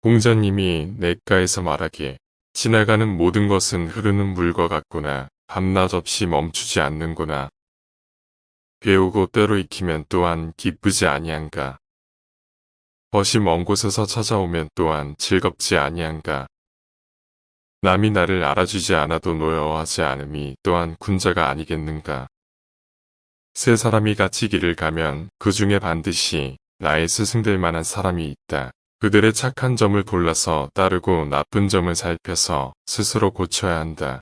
공자님이 냇가에서 말하기에 지나가는 모든 것은 흐르는 물과 같구나. 밤낮 없이 멈추지 않는구나. 배우고 때로 익히면 또한 기쁘지 아니한가. 벗이 먼 곳에서 찾아오면 또한 즐겁지 아니한가. 남이 나를 알아주지 않아도 노여워하지 않음이 또한 군자가 아니겠는가. 세 사람이 같이 길을 가면 그 중에 반드시 나의 스승될 만한 사람이 있다. 그들의 착한 점을 골라서 따르고 나쁜 점을 살펴서 스스로 고쳐야 한다.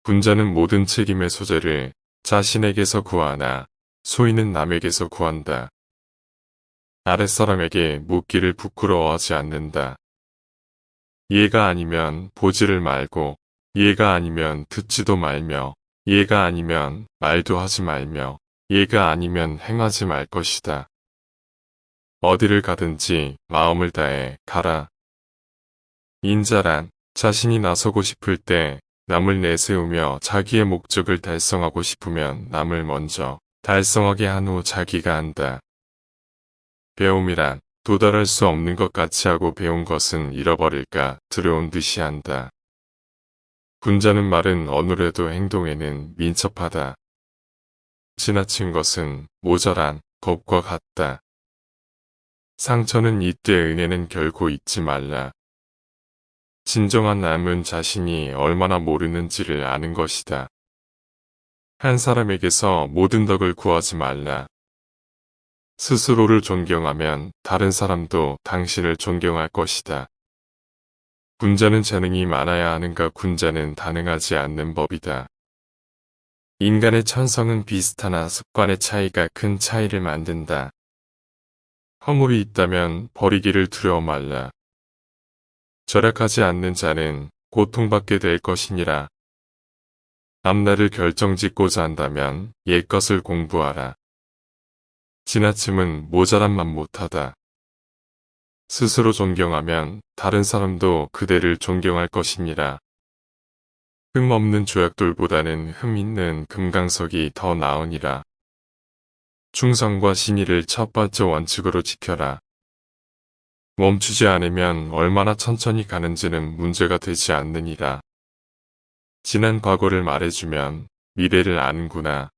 군자는 모든 책임의 소재를 자신에게서 구하나 소인은 남에게서 구한다. 아랫사람에게 묻기를 부끄러워하지 않는다. 이해가 아니면 보지를 말고, 이해가 아니면 듣지도 말며, 이해가 아니면 말도 하지 말며, 이해가 아니면 행하지 말 것이다. 어디를 가든지 마음을 다해 가라. 인자란 자신이 나서고 싶을 때 남을 내세우며 자기의 목적을 달성하고 싶으면 남을 먼저 달성하게 한 후 자기가 한다. 배움이란 도달할 수 없는 것 같이 하고 배운 것은 잃어버릴까 두려운 듯이 한다. 군자는 말은 어눌해도 행동에는 민첩하다. 지나친 것은 모자란 겁과 같다. 상처는 있되 은혜는 결코 잊지 말라. 진정한 남은 자신이 얼마나 모르는지를 아는 것이다. 한 사람에게서 모든 덕을 구하지 말라. 스스로를 존경하면 다른 사람도 당신을 존경할 것이다. 군자는 재능이 많아야 하는가 군자는 다능하지 않는 법이다. 인간의 천성은 비슷하나 습관의 차이가 큰 차이를 만든다. 허물이 있다면 버리기를 두려워 말라. 절약하지 않는 자는 고통받게 될 것이니라. 앞날을 결정짓고자 한다면 옛것을 공부하라. 지나침은 모자란만 못하다. 스스로 존경하면 다른 사람도 그대를 존경할 것이니라. 흠 없는 조약돌보다는 흠 있는 금강석이 더 나으니라. 충성과 신의를 첫 번째 원칙으로 지켜라. 멈추지 않으면 얼마나 천천히 가는지는 문제가 되지 않느니라. 지난 과거를 말해주면 미래를 아는구나.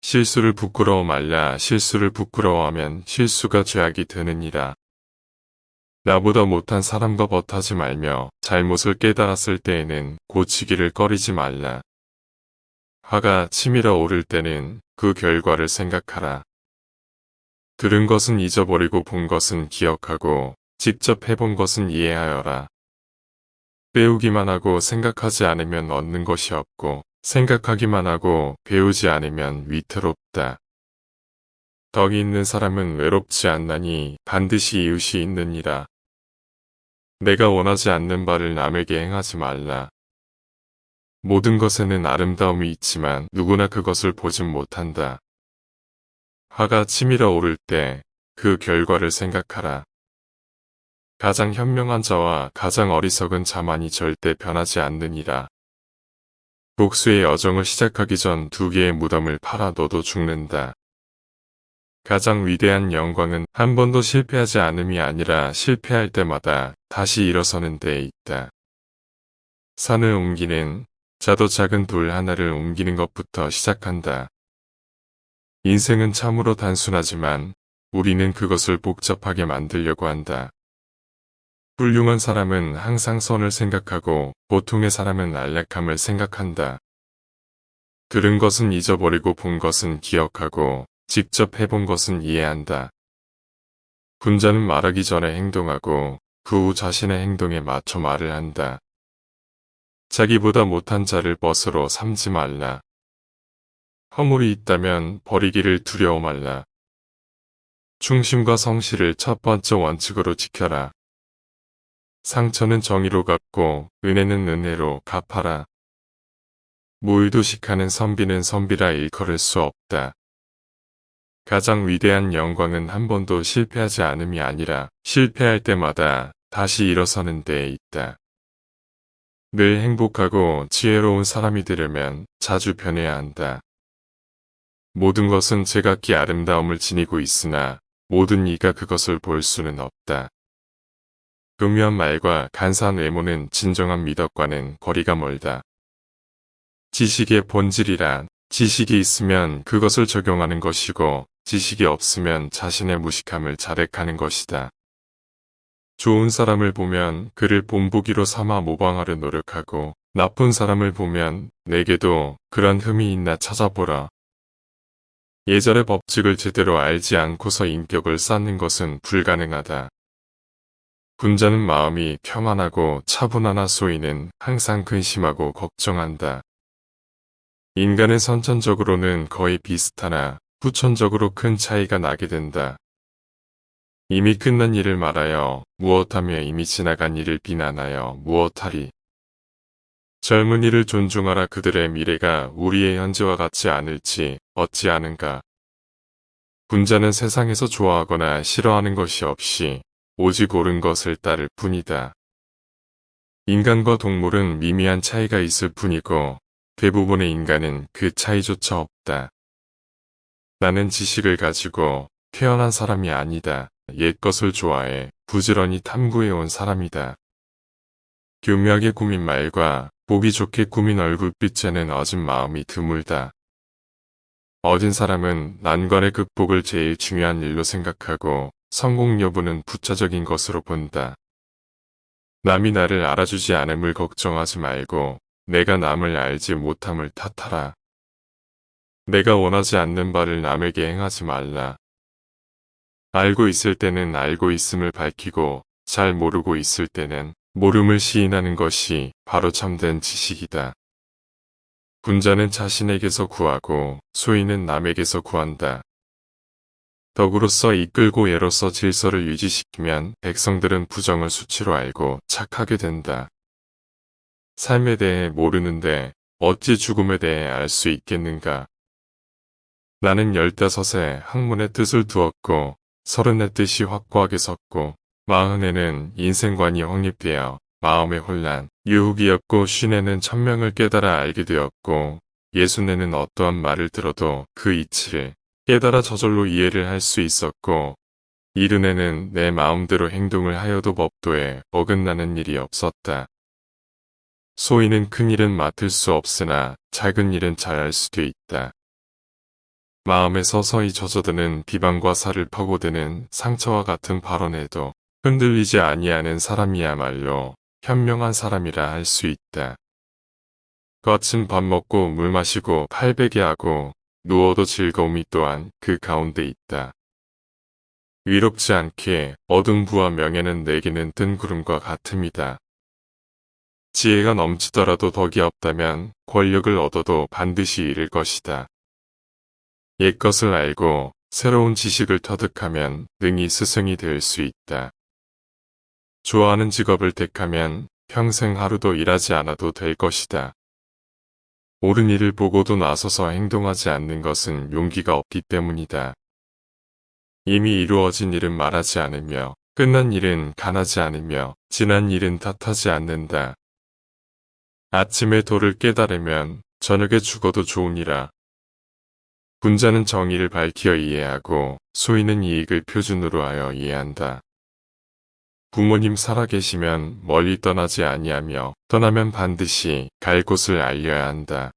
실수를 부끄러워 말라. 실수를 부끄러워하면 실수가 죄악이 되느니라. 나보다 못한 사람과 벗하지 말며 잘못을 깨달았을 때에는 고치기를 꺼리지 말라. 화가 치밀어 오를 때는 그 결과를 생각하라. 들은 것은 잊어버리고 본 것은 기억하고 직접 해본 것은 이해하여라. 배우기만 하고 생각하지 않으면 얻는 것이 없고 생각하기만 하고 배우지 않으면 위태롭다. 덕이 있는 사람은 외롭지 않나니 반드시 이웃이 있느니라. 내가 원하지 않는 바를 남에게 행하지 말라. 모든 것에는 아름다움이 있지만 누구나 그것을 보진 못한다. 화가 치밀어 오를 때 그 결과를 생각하라. 가장 현명한 자와 가장 어리석은 자만이 절대 변하지 않느니라. 복수의 여정을 시작하기 전 두 개의 무덤을 팔아 너도 죽는다. 가장 위대한 영광은 한 번도 실패하지 않음이 아니라 실패할 때마다 다시 일어서는 데에 있다. 산을 옮기는 자도 작은 돌 하나를 옮기는 것부터 시작한다. 인생은 참으로 단순하지만 우리는 그것을 복잡하게 만들려고 한다. 훌륭한 사람은 항상 선을 생각하고 보통의 사람은 안락함을 생각한다. 들은 것은 잊어버리고 본 것은 기억하고 직접 해본 것은 이해한다. 군자는 말하기 전에 행동하고 그 후 자신의 행동에 맞춰 말을 한다. 자기보다 못한 자를 벗으로 삼지 말라. 허물이 있다면 버리기를 두려워 말라. 충심과 성실을 첫 번째 원칙으로 지켜라. 상처는 정의로 갚고 은혜는 은혜로 갚아라. 무의도식하는 선비는 선비라 일컬을 수 없다. 가장 위대한 영광은 한 번도 실패하지 않음이 아니라 실패할 때마다 다시 일어서는 데에 있다. 늘 행복하고 지혜로운 사람이 되려면 자주 변해야 한다. 모든 것은 제각기 아름다움을 지니고 있으나 모든 이가 그것을 볼 수는 없다. 교묘한 말과 간사한 외모는 진정한 미덕과는 거리가 멀다. 지식의 본질이란 지식이 있으면 그것을 적용하는 것이고 지식이 없으면 자신의 무식함을 자백하는 것이다. 좋은 사람을 보면 그를 본보기로 삼아 모방하려 노력하고 나쁜 사람을 보면 내게도 그런 흠이 있나 찾아보라. 예절의 법칙을 제대로 알지 않고서 인격을 쌓는 것은 불가능하다. 군자는 마음이 평안하고 차분하나 소인은 항상 근심하고 걱정한다. 인간은 선천적으로는 거의 비슷하나 후천적으로 큰 차이가 나게 된다. 이미 끝난 일을 말하여 무엇하며 이미 지나간 일을 비난하여 무엇하리. 젊은이를 존중하라. 그들의 미래가 우리의 현재와 같지 않을지 어찌 아는가. 군자는 세상에서 좋아하거나 싫어하는 것이 없이 오직 옳은 것을 따를 뿐이다. 인간과 동물은 미미한 차이가 있을 뿐이고 대부분의 인간은 그 차이조차 없다. 나는 지식을 가지고 태어난 사람이 아니다. 옛것을 좋아해 부지런히 탐구해온 사람이다. 교묘하게 꾸민 말과 보기 좋게 꾸민 얼굴빛에는 어진 마음이 드물다. 어진 사람은 난관의 극복을 제일 중요한 일로 생각하고 성공 여부는 부차적인 것으로 본다. 남이 나를 알아주지 않음을 걱정하지 말고 내가 남을 알지 못함을 탓하라. 내가 원하지 않는 바를 남에게 행하지 말라. 알고 있을 때는 알고 있음을 밝히고 잘 모르고 있을 때는 모름을 시인하는 것이 바로 참된 지식이다. 군자는 자신에게서 구하고 소인은 남에게서 구한다. 덕으로서 이끌고 예로서 질서를 유지시키면 백성들은 부정을 수치로 알고 착하게 된다. 삶에 대해 모르는데 어찌 죽음에 대해 알 수 있겠는가. 나는 15에 학문의 뜻을 두었고 30의 뜻이 확고하게 섰고 40에는 인생관이 확립되어 마음의 혼란, 유혹이었고 50에는 천명을 깨달아 알게 되었고 60에는 어떠한 말을 들어도 그 이치를 깨달아 저절로 이해를 할 수 있었고 70에는 내 마음대로 행동을 하여도 법도에 어긋나는 일이 없었다. 소인은 큰 일은 맡을 수 없으나 작은 일은 잘할 수도 있다. 마음에 서서히 젖어드는 비방과 살을 퍼고드는 상처와 같은 발언에도 흔들리지 아니하는 사람이야말로 현명한 사람이라 할 수 있다. 겉은 밥 먹고 물 마시고 팔베개 하고 누워도 즐거움이 또한 그 가운데 있다. 위롭지 않게 얻은 부와 명예는 내게는 뜬 구름과 같음이다. 지혜가 넘치더라도 덕이 없다면 권력을 얻어도 반드시 잃을 것이다. 옛것을 알고 새로운 지식을 터득하면 능히 스승이 될 수 있다. 좋아하는 직업을 택하면 평생 하루도 일하지 않아도 될 것이다. 옳은 일을 보고도 나서서 행동하지 않는 것은 용기가 없기 때문이다. 이미 이루어진 일은 말하지 않으며 끝난 일은 간하지 않으며 지난 일은 탓하지 않는다. 아침에 도를 깨달으면 저녁에 죽어도 좋으니라. 군자는 정의를 밝히어 이해하고 소인은 이익을 표준으로 하여 이해한다. 부모님 살아계시면 멀리 떠나지 아니하며 떠나면 반드시 갈 곳을 알려야 한다.